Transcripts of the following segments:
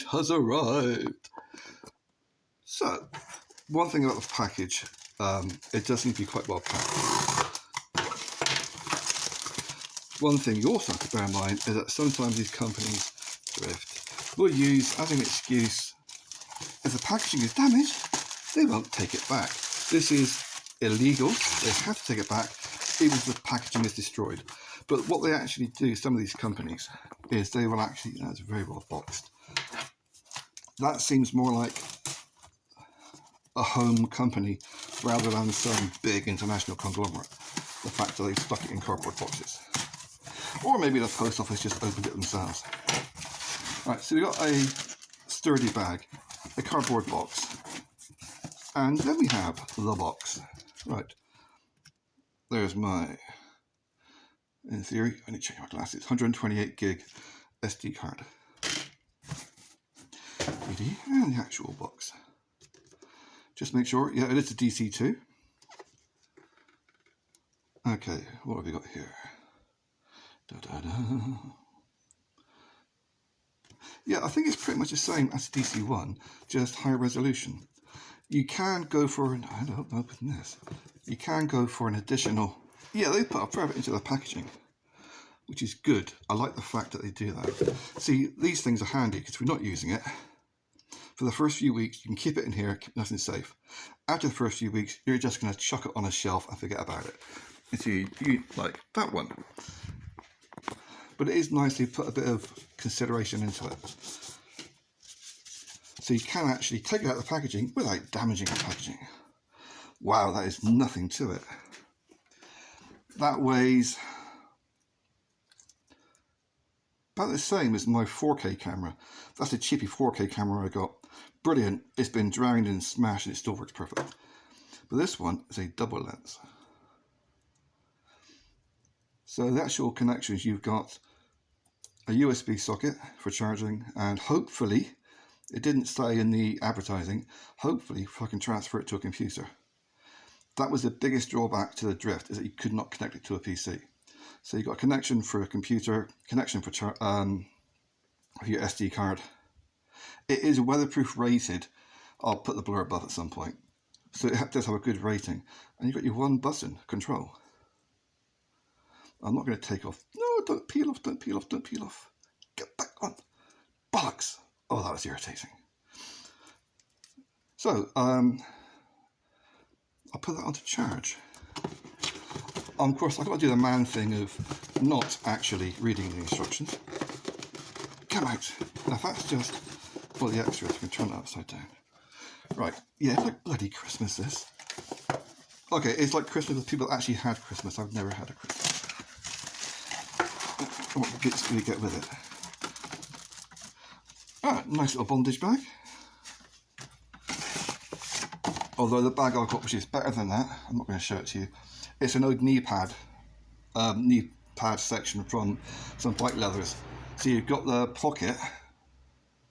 it has arrived. So, one thing about the package, it does need to be quite well packed. One thing you also have to bear in mind is that sometimes these companies, Drift, will use as an excuse, if the packaging is damaged, they won't take it back. This is illegal. They have to take it back even if the packaging is destroyed. But what they actually do, some of these companies, is they will actually, that's very well boxed. That seems more like a home company rather than some big international conglomerate. The fact that they've stuck it in cardboard boxes. Or maybe the post office just opened it themselves. Right, so we've got a sturdy bag, a cardboard box, and then we have the box. Right, there's my, in theory, I need to change my glasses, 128 gig SD card. And the actual box. Just make sure, yeah, it is a DC2. Okay, what have we got here? Yeah, I think it's pretty much the same as DC1, just higher resolution. You can go for, I don't open this, you can go for an additional, yeah, they put a fair bit into the packaging, which is good. I like the fact that they do that. See, these things are handy because we're not using it. For the first few weeks, you can keep it in here, keep nothing safe. After the first few weeks, you're just going to chuck it on a shelf and forget about it. And so you like that one. But it is nice to put a bit of consideration into it. So you can actually take it out of the packaging without damaging the packaging. Wow, that is nothing to it. That weighs about the same as my 4K camera. That's a cheapy 4K camera I got. Brilliant. It's been drowned and smashed and it still works perfect. But this one is a double lens. So the actual connections, you've got a USB socket for charging, and hopefully, it didn't say in the advertising, hopefully I can transfer it to a computer. That was the biggest drawback to the Drift, is that you could not connect it to a PC. So you've got a connection for a computer, connection for your SD card. It is weatherproof rated. I'll put the blur above at some point. So it does have a good rating. And you've got your one button control. I'm not going to take off. No, don't peel off, don't peel off, don't peel off. Get back on. Bollocks. Oh, that was irritating. So, I'll put that onto charge. Of course, I've got to do the man thing of not actually reading the instructions. Come out. Now, if that's just for the extras, we can turn that upside down. Right. Yeah, it's like bloody Christmas, this. Okay, it's like Christmas with people that actually had Christmas. I've never had a Christmas. What bits do we get with it? Ah, nice little bondage bag. Although the bag I got, which is better than that, I'm not going to show it to you. It's an old knee pad section from some bike leathers. So you've got the pocket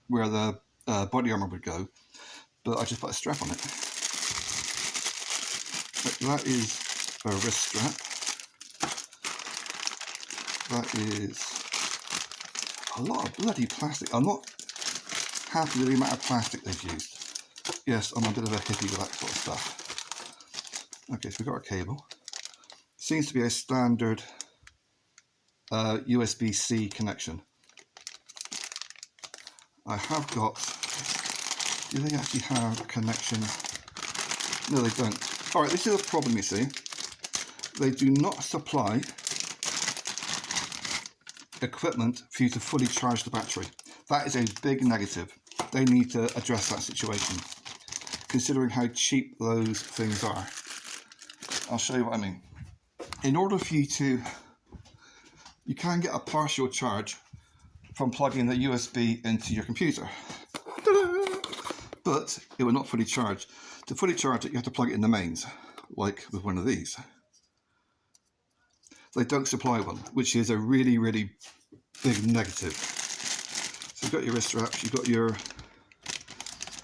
where the body armour would go, but I just put a strap on it. That is a wrist strap. That is a lot of bloody plastic. I'm not happy with the amount of plastic they've used. Yes, I'm a bit of a hippie with that sort of stuff. Okay, so we've got our cable. Seems to be a standard USB-C connection. I have got, do they actually have a connection? No, they don't. All right, this is a problem, you see. They do not supply equipment for you to fully charge the battery. That is a big negative. They need to address that situation, considering how cheap those things are. I'll show you what I mean. In order for you to, you can get a partial charge from plugging the USB into your computer, but it will not fully charge. To fully charge it, you have to plug it in the mains, like with one of these. They don't supply one, which is a really, really big negative. So you've got your wrist straps, you've got your,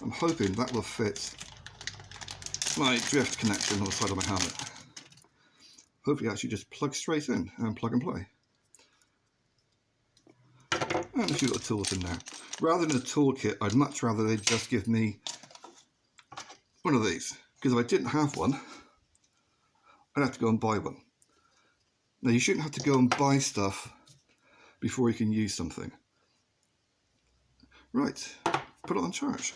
I'm hoping that will fit my Drift connection on the side of my helmet. Hopefully actually just plug straight in and plug and play. and a few little tools in there. Rather than a toolkit, I'd much rather they just give me one of these, because if I didn't have one, I'd have to go and buy one. Now, you shouldn't have to go and buy stuff before you can use something. Right, put it on charge.